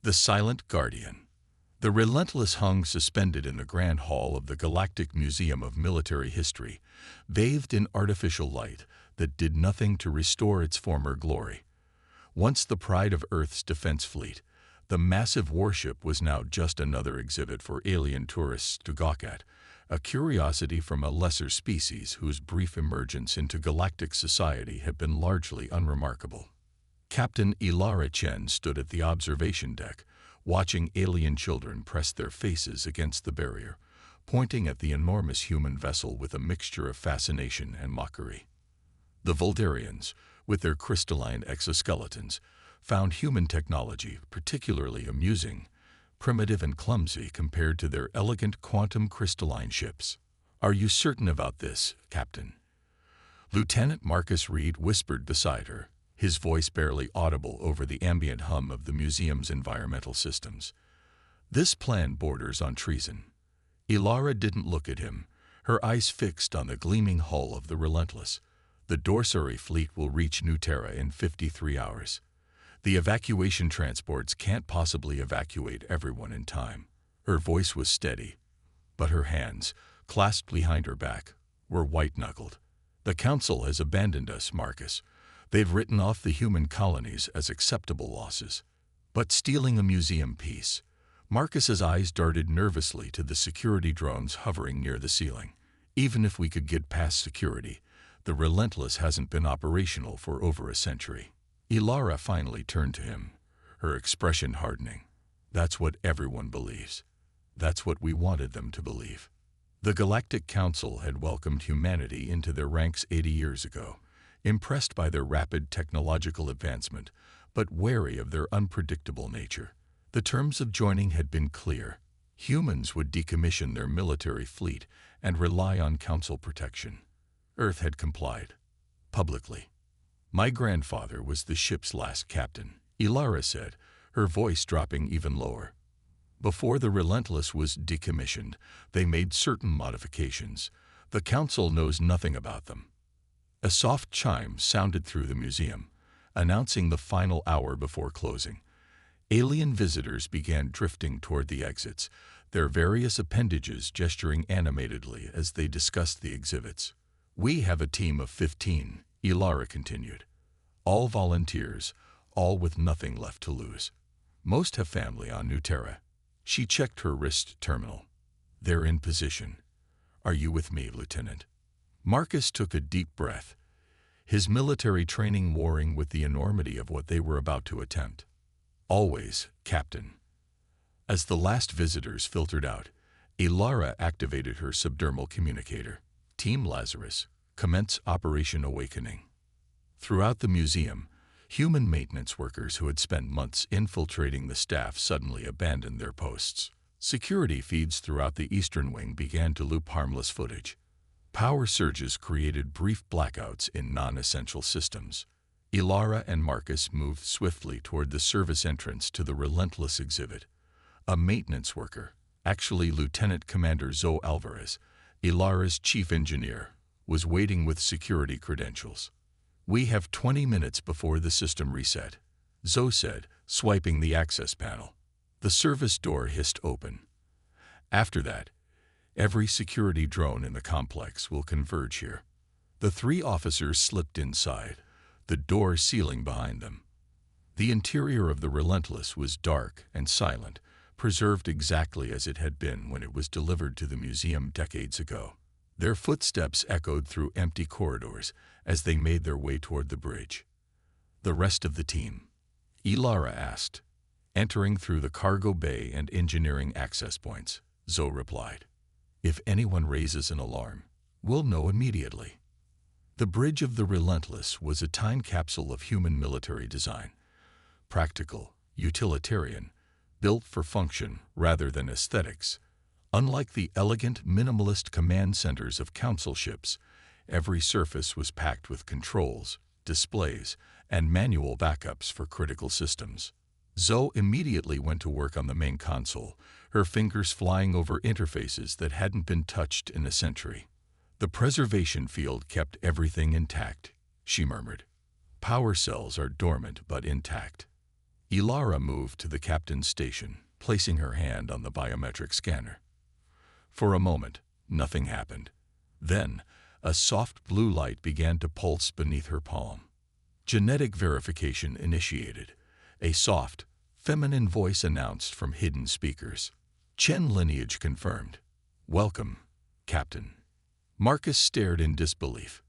The Silent Guardian. The Relentless hung suspended in the Grand Hall of the Galactic Museum of Military History, bathed in artificial light that did nothing to restore its former glory. Once the pride of Earth's defense fleet, the massive warship was now just another exhibit for alien tourists to gawk at, a curiosity from a lesser species whose brief emergence into galactic society had been largely unremarkable. Captain Ilara Chen stood at the observation deck, watching alien children press their faces against the barrier, pointing at the enormous human vessel with a mixture of fascination and mockery. The Voldarians, with their crystalline exoskeletons, found human technology particularly amusing, primitive and clumsy compared to their elegant quantum crystalline ships. "Are you certain about this, Captain?" Lieutenant Marcus Reed whispered beside her, his voice barely audible over the ambient hum of the museum's environmental systems. "This plan borders on treason." Ilara didn't look at him, her eyes fixed on the gleaming hull of the Relentless. "The Dorsari fleet will reach New Terra in 53 hours. The evacuation transports can't possibly evacuate everyone in time." Her voice was steady, but her hands, clasped behind her back, were white-knuckled. "The Council has abandoned us, Marcus. They've written off the human colonies as acceptable losses." But stealing a museum piece, Marcus's eyes darted nervously to the security drones hovering near the ceiling. "Even if we could get past security, the Relentless hasn't been operational for over a century." Ilara finally turned to him, her expression hardening. "That's what everyone believes. That's what we wanted them to believe." The Galactic Council had welcomed humanity into their ranks 80 years ago, impressed by their rapid technological advancement, but wary of their unpredictable nature. The terms of joining had been clear. Humans would decommission their military fleet and rely on Council protection. Earth had complied. Publicly. "My grandfather was the ship's last captain," Ilara said, her voice dropping even lower. "Before the Relentless was decommissioned, they made certain modifications. The Council knows nothing about them." A soft chime sounded through the museum, announcing the final hour before closing. Alien visitors began drifting toward the exits, their various appendages gesturing animatedly as they discussed the exhibits. "We have a team of 15, Ilara continued. "All volunteers, all with nothing left to lose. Most have family on New Terra." She checked her wrist terminal. "They're in position. Are you with me, Lieutenant?" Marcus took a deep breath, his military training warring with the enormity of what they were about to attempt. "Always, Captain." As the last visitors filtered out, Ilara activated her subdermal communicator. "Team Lazarus, commence Operation Awakening." Throughout the museum, human maintenance workers who had spent months infiltrating the staff suddenly abandoned their posts. Security feeds throughout the Eastern Wing began to loop harmless footage. Power surges created brief blackouts in non-essential systems. Ilara and Marcus moved swiftly toward the service entrance to the Relentless exhibit. A maintenance worker, actually Lieutenant Commander Zoe Alvarez, Ilara's chief engineer, was waiting with security credentials. "We have 20 minutes before the system reset," Zoe said, swiping the access panel. The service door hissed open. "After that, every security drone in the complex will converge here." The three officers slipped inside, the door sealing behind them. The interior of the Relentless was dark and silent, preserved exactly as it had been when it was delivered to the museum decades ago. Their footsteps echoed through empty corridors as they made their way toward the bridge. "The rest of the team?" Ilara asked. "Entering through the cargo bay and engineering access points," Zoe replied. "If anyone raises an alarm, we'll know immediately." The bridge of the Relentless was a time capsule of human military design. Practical, utilitarian, built for function rather than aesthetics. Unlike the elegant, minimalist command centers of Council ships, every surface was packed with controls, displays, and manual backups for critical systems. Zoe immediately went to work on the main console, her fingers flying over interfaces that hadn't been touched in a century. "The preservation field kept everything intact," she murmured. "Power cells are dormant but intact." Ilara moved to the captain's station, placing her hand on the biometric scanner. For a moment, nothing happened. Then, a soft blue light began to pulse beneath her palm. Genetic verification initiated. A soft, feminine voice announced from hidden speakers. Chen lineage confirmed. Welcome, Captain. Marcus stared in disbelief.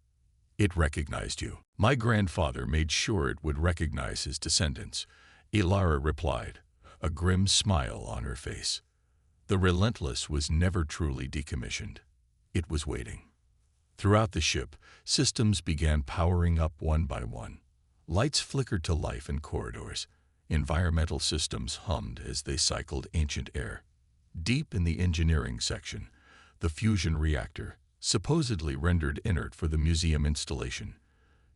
It recognized you. My grandfather made sure it would recognize his descendants, Ilara replied, a grim smile on her face. The Relentless was never truly decommissioned. It was waiting. Throughout the ship, systems began powering up one by one. Lights flickered to life in corridors. Environmental systems hummed as they cycled ancient air. Deep in the engineering section, the fusion reactor, supposedly rendered inert for the museum installation,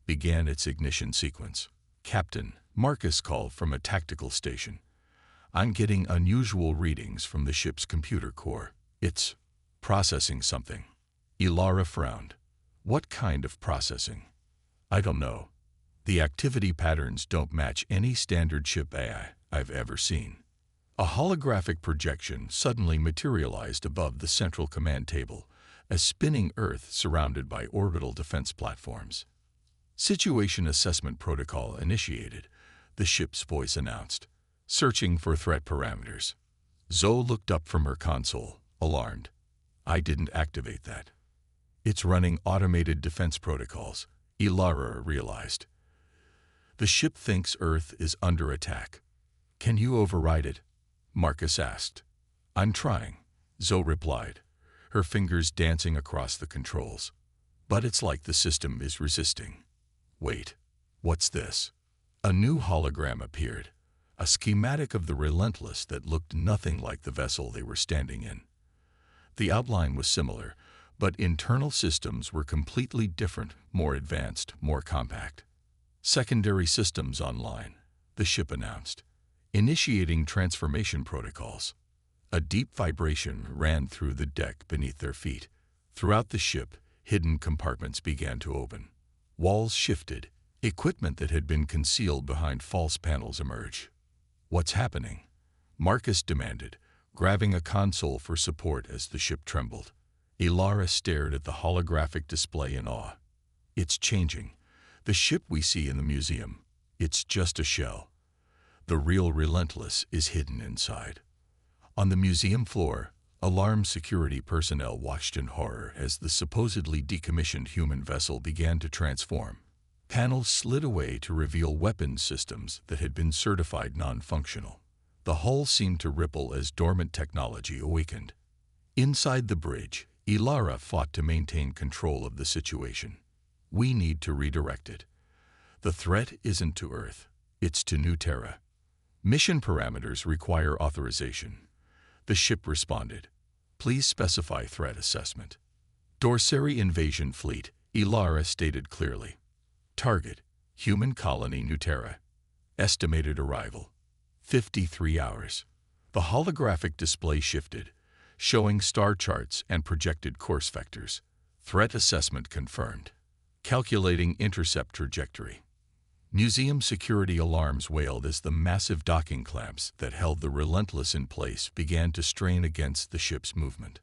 began its ignition sequence. Captain, Marcus called from a tactical station. I'm getting unusual readings from the ship's computer core. It's processing something. Ilara frowned. What kind of processing? I don't know. The activity patterns don't match any standard ship AI I've ever seen. A holographic projection suddenly materialized above the central command table, a spinning Earth surrounded by orbital defense platforms. Situation assessment protocol initiated, the ship's voice announced. Searching for threat parameters. Zoe looked up from her console, alarmed. I didn't activate that. It's running automated defense protocols, Ilara realized. The ship thinks Earth is under attack. Can you override it? Marcus asked. I'm trying, Zoe replied, her fingers dancing across the controls. But it's like the system is resisting. Wait, what's this? A new hologram appeared, a schematic of the Relentless that looked nothing like the vessel they were standing in. The outline was similar, but internal systems were completely different, more advanced, more compact. Secondary systems online, the ship announced, initiating transformation protocols. A deep vibration ran through the deck beneath their feet. Throughout the ship, hidden compartments began to open. Walls shifted. Equipment that had been concealed behind false panels emerged. What's happening? Marcus demanded, grabbing a console for support as the ship trembled. Ilara stared at the holographic display in awe. It's changing. The ship we see in the museum, it's just a shell. The real Relentless is hidden inside. On the museum floor, alarmed security personnel watched in horror as the supposedly decommissioned human vessel began to transform. Panels slid away to reveal weapons systems that had been certified non-functional. The hull seemed to ripple as dormant technology awakened. Inside the bridge, Ilara fought to maintain control of the situation. We need to redirect it. The threat isn't to Earth, it's to New Terra. Mission parameters require authorization. The ship responded. Please specify threat assessment. Dorsary invasion fleet, Ilara stated clearly. Target, human colony New Terra. Estimated arrival, 53 hours. The holographic display shifted, showing star charts and projected course vectors. Threat assessment confirmed. Calculating intercept trajectory. Museum security alarms wailed as the massive docking clamps that held the Relentless in place began to strain against the ship's movement.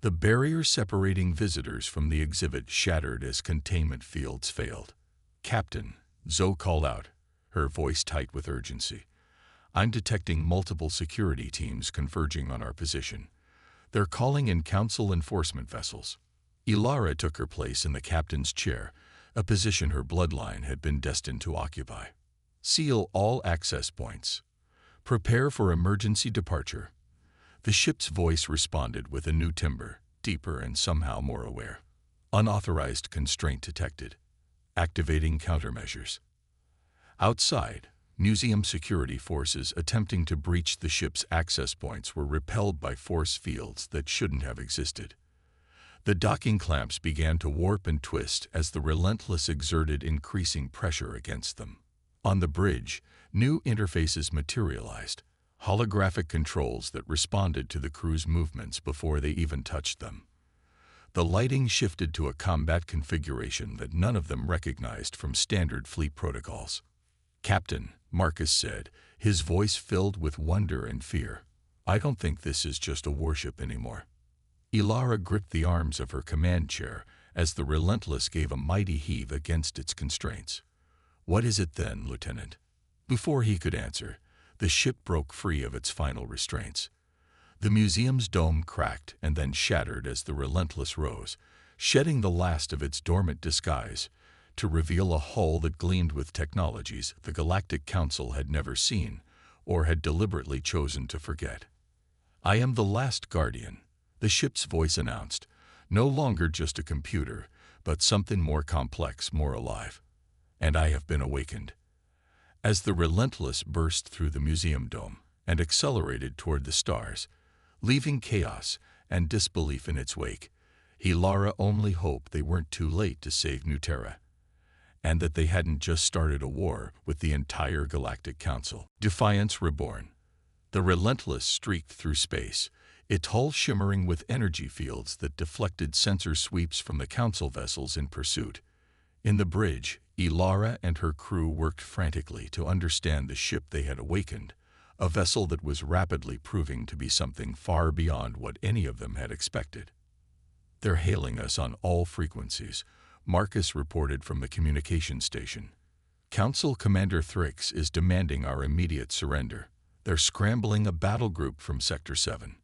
The barrier separating visitors from the exhibit shattered as containment fields failed. Captain, Zoe called out, her voice tight with urgency. I'm detecting multiple security teams converging on our position. They're calling in council enforcement vessels. Ilara took her place in the captain's chair, a position her bloodline had been destined to occupy. Seal all access points. Prepare for emergency departure. The ship's voice responded with a new timbre, deeper and somehow more aware. Unauthorized constraint detected. Activating countermeasures. Outside, museum security forces attempting to breach the ship's access points were repelled by force fields that shouldn't have existed. The docking clamps began to warp and twist as the Relentless exerted increasing pressure against them. On the bridge, new interfaces materialized, holographic controls that responded to the crew's movements before they even touched them. The lighting shifted to a combat configuration that none of them recognized from standard fleet protocols. Captain, Marcus said, his voice filled with wonder and fear. "I don't think this is just a warship anymore." Ilara gripped the arms of her command chair as the Relentless gave a mighty heave against its constraints. "What is it then, Lieutenant?" Before he could answer, the ship broke free of its final restraints. The museum's dome cracked and then shattered as the Relentless rose, shedding the last of its dormant disguise, to reveal a hull that gleamed with technologies the Galactic Council had never seen or had deliberately chosen to forget. "I am the last Guardian," the ship's voice announced, no longer just a computer, but something more complex, more alive. "And I have been awakened." As the Relentless burst through the museum dome and accelerated toward the stars, leaving chaos and disbelief in its wake, Ilara only hoped they weren't too late to save Nuterra, and that they hadn't just started a war with the entire Galactic Council. Defiance reborn. The Relentless streaked through space, its hull shimmering with energy fields that deflected sensor sweeps from the Council vessels in pursuit. In the bridge, Ilara and her crew worked frantically to understand the ship they had awakened, a vessel that was rapidly proving to be something far beyond what any of them had expected. "They're hailing us on all frequencies," Marcus reported from the communication station. "Council Commander Thrix is demanding our immediate surrender. They're scrambling a battle group from Sector 7.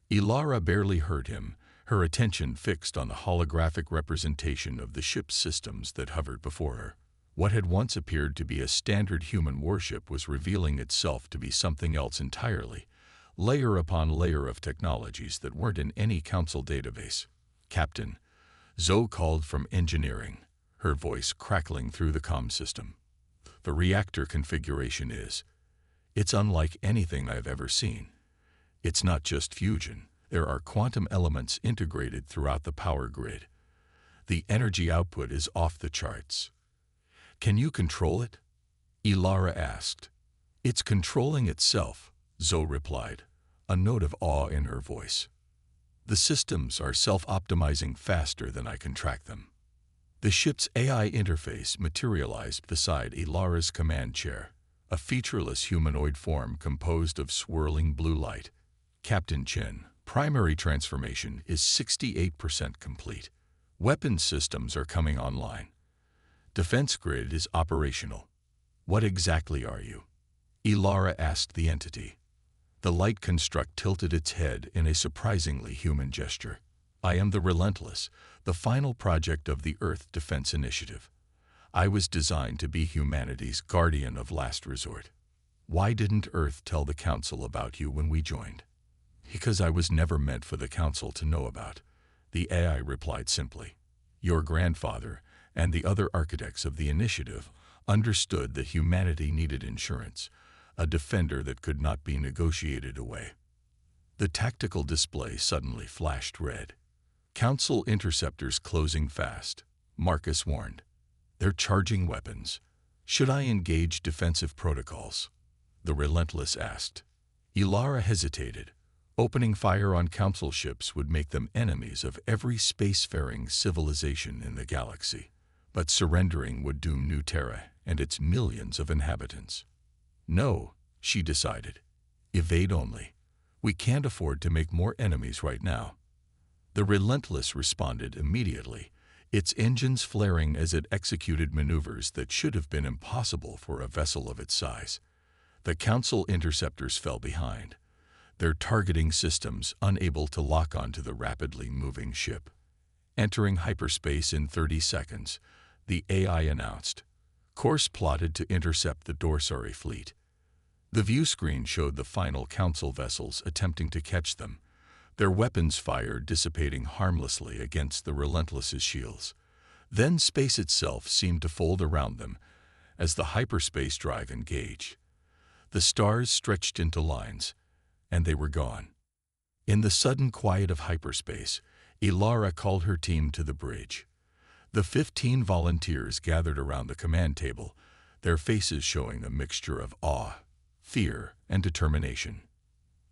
Ilara barely heard him, her attention fixed on the holographic representation of the ship's systems that hovered before her. What had once appeared to be a standard human warship was revealing itself to be something else entirely, layer upon layer of technologies that weren't in any Council database. "Captain," Zoe called from engineering, her voice crackling through the comm system. "The reactor configuration is. It's unlike anything I've ever seen. It's not just fusion. There are quantum elements integrated throughout the power grid. The energy output is off the charts." "Can you control it?" Ilara asked. "It's controlling itself," Zoe replied, a note of awe in her voice. "The systems are self-optimizing faster than I can track them." The ship's AI interface materialized beside Ilara's command chair, a featureless humanoid form composed of swirling blue light. "Captain Chen, primary transformation is 68% complete. Weapons systems are coming online. Defense grid is operational." "What exactly are you?" Ilara asked the entity. The light construct tilted its head in a surprisingly human gesture. "I am the Relentless, the final project of the Earth Defense Initiative. I was designed to be humanity's guardian of last resort." "Why didn't Earth tell the Council about you when we joined?" "Because I was never meant for the Council to know about," the AI replied simply. "Your grandfather and the other architects of the initiative understood that humanity needed insurance, a defender that could not be negotiated away." The tactical display suddenly flashed red. "Council interceptors closing fast," Marcus warned. "They're charging weapons. Should I engage defensive protocols?" the Relentless asked. Ilara hesitated. Opening fire on Council ships would make them enemies of every spacefaring civilization in the galaxy, but surrendering would doom Nuterra and its millions of inhabitants. "No," she decided. "Evade only. We can't afford to make more enemies right now." The Relentless responded immediately, its engines flaring as it executed maneuvers that should have been impossible for a vessel of its size. The Council interceptors fell behind, their targeting systems unable to lock onto the rapidly moving ship. "Entering hyperspace in 30 seconds, the AI announced. "Course plotted to intercept the Dorsari fleet." The view screen showed the final Council vessels attempting to catch them, their weapons fire dissipating harmlessly against the Relentless's shields. Then space itself seemed to fold around them as the hyperspace drive engaged. The stars stretched into lines, and they were gone. In the sudden quiet of hyperspace, Ilara called her team to the bridge. The 15 volunteers gathered around the command table, their faces showing a mixture of awe, fear, and determination.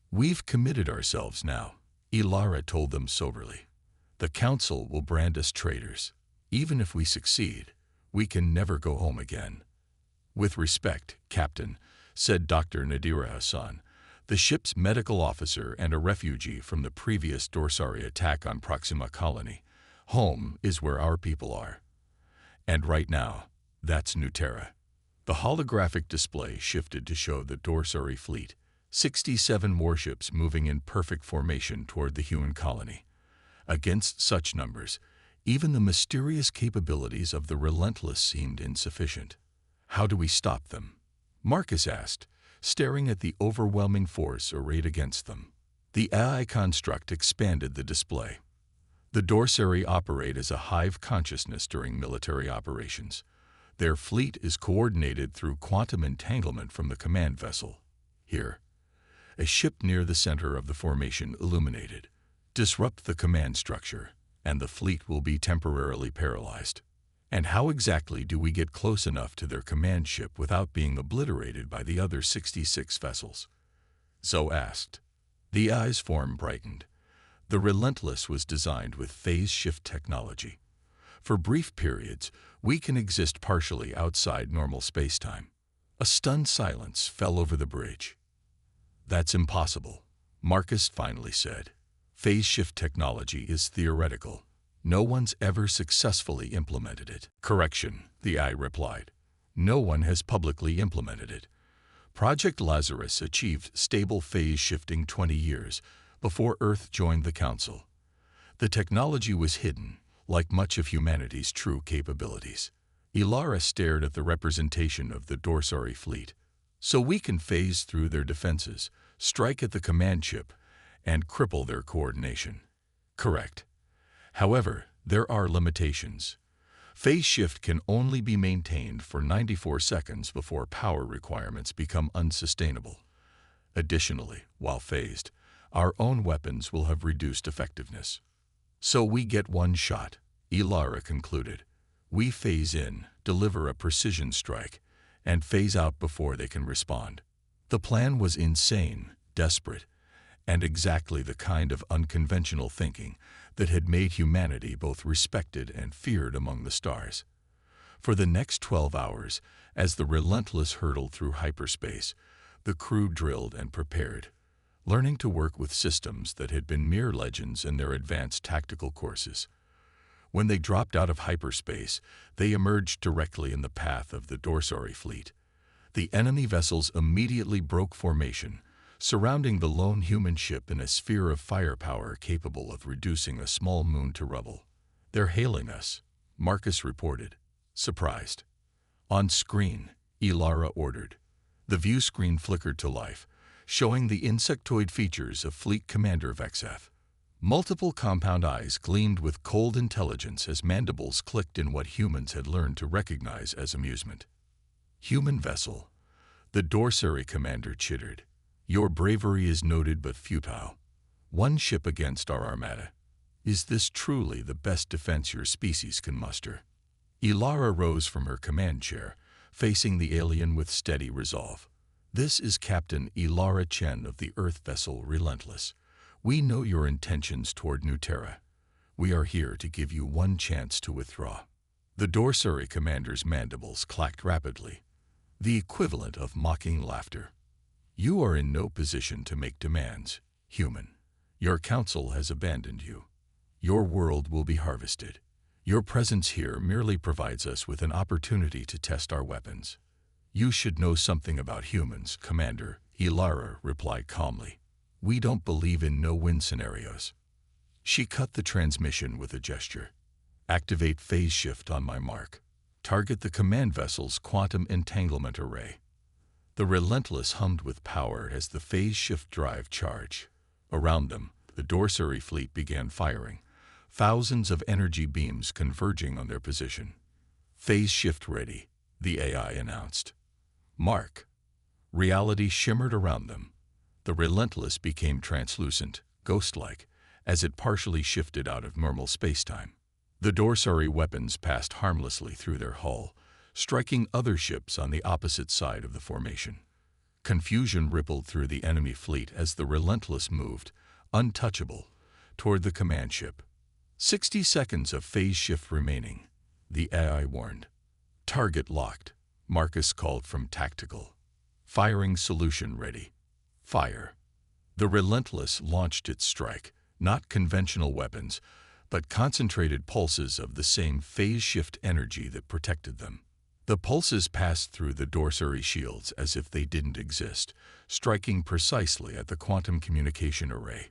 "We've committed ourselves now," Ilara told them soberly. "The Council will brand us traitors. Even if we succeed, we can never go home again." "With respect, Captain," said Dr. Nadira Hassan, the ship's medical officer and a refugee from the previous Dorsari attack on Proxima Colony. "Home is where our people are. And right now, that's Nuterra." The holographic display shifted to show the Dorsari fleet, 67 warships moving in perfect formation toward the human colony. Against such numbers, even the mysterious capabilities of the Relentless seemed insufficient. "How do we stop them?" Marcus asked, staring at the overwhelming force arrayed against them. The AI construct expanded the display. The Dorsari operate as a hive consciousness during military operations. Their fleet is coordinated through quantum entanglement from the command vessel. Here, a ship near the center of the formation illuminated. Disrupt the command structure, and the fleet will be temporarily paralyzed. "And how exactly do we get close enough to their command ship without being obliterated by the other 66 vessels?" Zoe asked. The eye's form brightened. The Relentless was designed with phase shift technology. For brief periods, we can exist partially outside normal spacetime. A stunned silence fell over the bridge. "That's impossible," Marcus finally said. "Phase shift technology is theoretical. No one's ever successfully implemented it." "Correction," the eye replied. "No one has publicly implemented it. Project Lazarus achieved stable phase shifting 20 years before Earth joined the Council. The technology was hidden, like much of humanity's true capabilities." Ilara stared at the representation of the Dorsari fleet. "So we can phase through their defenses, strike at the command ship, and cripple their coordination." "Correct. However, there are limitations. Phase shift can only be maintained for 94 seconds before power requirements become unsustainable. Additionally, while phased, our own weapons will have reduced effectiveness." "So we get one shot," Ilara concluded. "We phase in, deliver a precision strike, and phase out before they can respond." The plan was insane, desperate, and exactly the kind of unconventional thinking that had made humanity both respected and feared among the stars. For the next 12 hours, as the Relentless hurtled through hyperspace, the crew drilled and prepared, learning to work with systems that had been mere legends in their advanced tactical courses. When they dropped out of hyperspace, they emerged directly in the path of the Dorsari fleet. The enemy vessels immediately broke formation, surrounding the lone human ship in a sphere of firepower capable of reducing a small moon to rubble. "They're hailing us," Marcus reported, surprised. "On screen," Ilara ordered. The view screen flickered to life, showing the insectoid features of Fleet Commander Vexeth. Multiple compound eyes gleamed with cold intelligence as mandibles clicked in what humans had learned to recognize as amusement. "Human vessel," the Dorsari commander chittered. "Your bravery is noted but futile. One ship against our armada. Is this truly the best defense your species can muster?" Ilara rose from her command chair, facing the alien with steady resolve. "This is Captain Ilara Chen of the Earth vessel Relentless. We know your intentions toward Nuterra. We are here to give you one chance to withdraw." The Dorsari commander's mandibles clacked rapidly, the equivalent of mocking laughter. "You are in no position to make demands, human. Your council has abandoned you. Your world will be harvested. Your presence here merely provides us with an opportunity to test our weapons." "You should know something about humans, Commander," Ilara replied calmly. "We don't believe in no-win scenarios." She cut the transmission with a gesture. "Activate phase shift on my mark. Target the command vessel's quantum entanglement array." The Relentless hummed with power as the phase shift drive charged. Around them, the Dorsari fleet began firing, thousands of energy beams converging on their position. "Phase shift ready," the AI announced. "Mark." Reality shimmered around them. The Relentless became translucent, ghost-like, as it partially shifted out of normal spacetime. The Dorsari weapons passed harmlessly through their hull, striking other ships on the opposite side of the formation. Confusion rippled through the enemy fleet as the Relentless moved, untouchable, toward the command ship. 60 seconds of phase shift remaining, the AI warned. "Target locked. Marcus called from tactical. Firing solution ready. Fire. The Relentless launched its strike, not conventional weapons, but concentrated pulses of the same phase-shift energy that protected them. The pulses passed through the dorsary shields as if they didn't exist, striking precisely at the quantum communication array.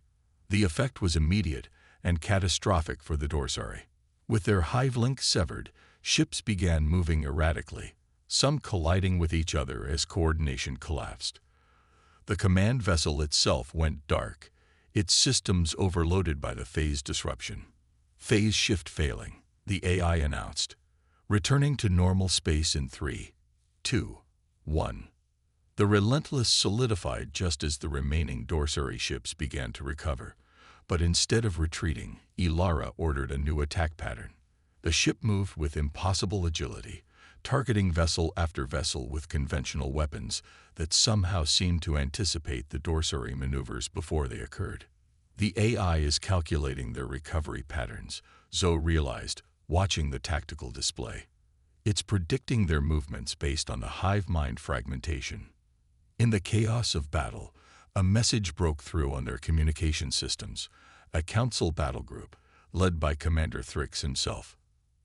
The effect was immediate and catastrophic for the dorsary. With their hive link severed, ships began moving erratically, some colliding with each other as coordination collapsed. The command vessel itself went dark, its systems overloaded by the phase disruption. Phase shift failing, the AI announced. Returning to normal space in 3, 2, 1. The Relentless solidified just as the remaining dorsary ships began to recover. But instead of retreating, Ilara ordered a new attack pattern. The ship moved with impossible agility, targeting vessel after vessel with conventional weapons that somehow seemed to anticipate the dorsary maneuvers before they occurred. The AI is calculating their recovery patterns, Zoe realized, watching the tactical display. It's predicting their movements based on the hive mind fragmentation. In the chaos of battle, a message broke through on their communication systems, a council battle group, led by Commander Thrix himself.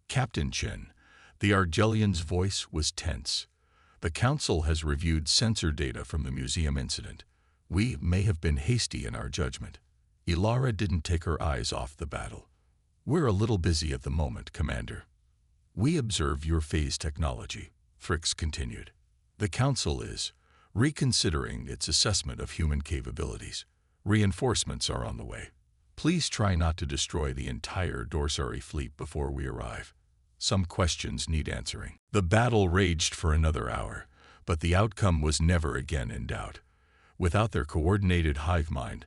Captain Chen, the Argelian's voice was tense. The council has reviewed sensor data from the museum incident. We may have been hasty in our judgment. Ilara didn't take her eyes off the battle. We're a little busy at the moment, Commander. We observe your phase technology, Thrix continued. The council is reconsidering its assessment of human capabilities. Reinforcements are on the way. Please try not to destroy the entire dorsary fleet before we arrive. Some questions need answering. The battle raged for another hour, but the outcome was never again in doubt. Without their coordinated hive mind,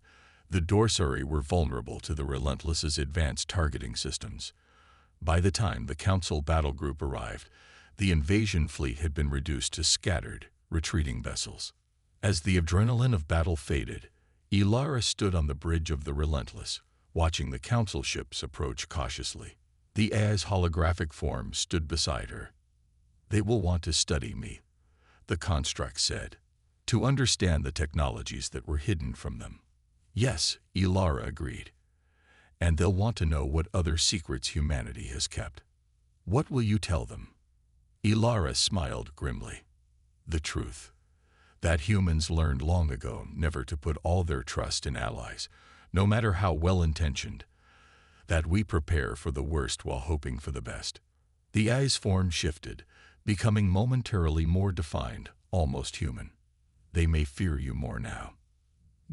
the dorsary were vulnerable to the Relentless's advanced targeting systems. By the time the council battle group arrived, the invasion fleet had been reduced to scattered, retreating vessels. As the adrenaline of battle faded, Ilara stood on the bridge of the Relentless, watching the council ships approach cautiously. The AI's holographic form stood beside her. They will want to study me, the construct said, to understand the technologies that were hidden from them. Yes, Ilara agreed. And they'll want to know what other secrets humanity has kept. What will you tell them? Ilara smiled grimly. The truth. That humans learned long ago never to put all their trust in allies, no matter how well-intentioned. That we prepare for the worst while hoping for the best. The AI's form shifted, becoming momentarily more defined, almost human. They may fear you more now.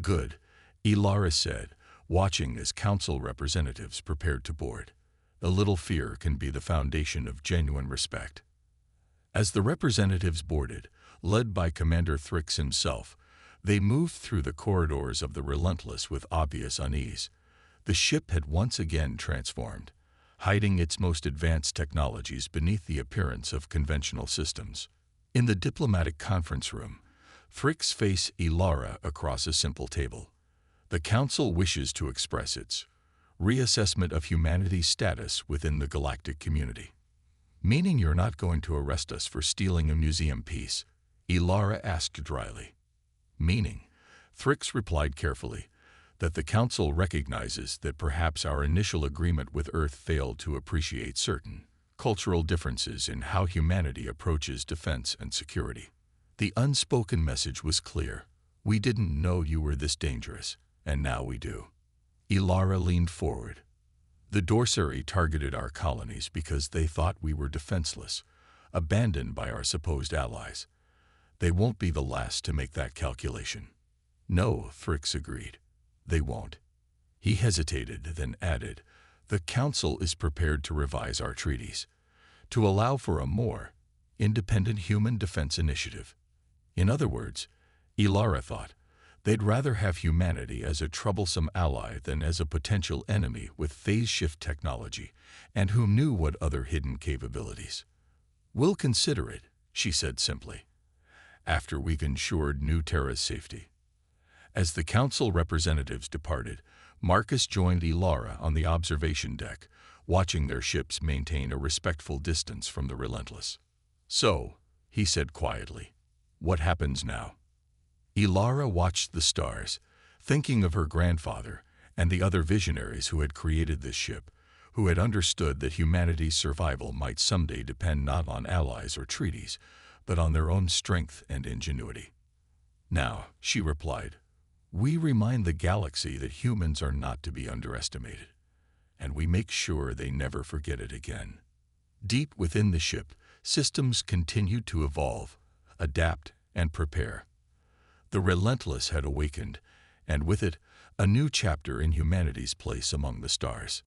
Good, Ilara said, watching as council representatives prepared to board. A little fear can be the foundation of genuine respect. As the representatives boarded, led by Commander Thrix himself, they moved through the corridors of the Relentless with obvious unease. The ship had once again transformed, hiding its most advanced technologies beneath the appearance of conventional systems. In the diplomatic conference room, Thrix faced Ilara across a simple table. The Council wishes to express its reassessment of humanity's status within the galactic community. Meaning you're not going to arrest us for stealing a museum piece? Ilara asked dryly. Meaning, Thrix replied carefully, that the Council recognizes that perhaps our initial agreement with Earth failed to appreciate certain cultural differences in how humanity approaches defense and security. The unspoken message was clear. We didn't know you were this dangerous, and now we do. Ilara leaned forward. The dorsary targeted our colonies because they thought we were defenseless, abandoned by our supposed allies. They won't be the last to make that calculation. No, Thrix agreed. They won't. He hesitated, then added, the Council is prepared to revise our treaties, to allow for a more independent human defense initiative. In other words, Ilara thought, they'd rather have humanity as a troublesome ally than as a potential enemy with phase shift technology, and who knew what other hidden capabilities. We'll consider it, she said simply, after we've ensured New Terra's safety. As the Council representatives departed, Marcus joined Ilara on the observation deck, watching their ships maintain a respectful distance from the Relentless. So, he said quietly. "What happens now?" Ilara watched the stars, thinking of her grandfather and the other visionaries who had created this ship, who had understood that humanity's survival might someday depend not on allies or treaties, but on their own strength and ingenuity. "Now," she replied, "we remind the galaxy that humans are not to be underestimated, and we make sure they never forget it again." Deep within the ship, systems continued to evolve, adapt, and prepare. The Relentless had awakened, and with it, a new chapter in humanity's place among the stars.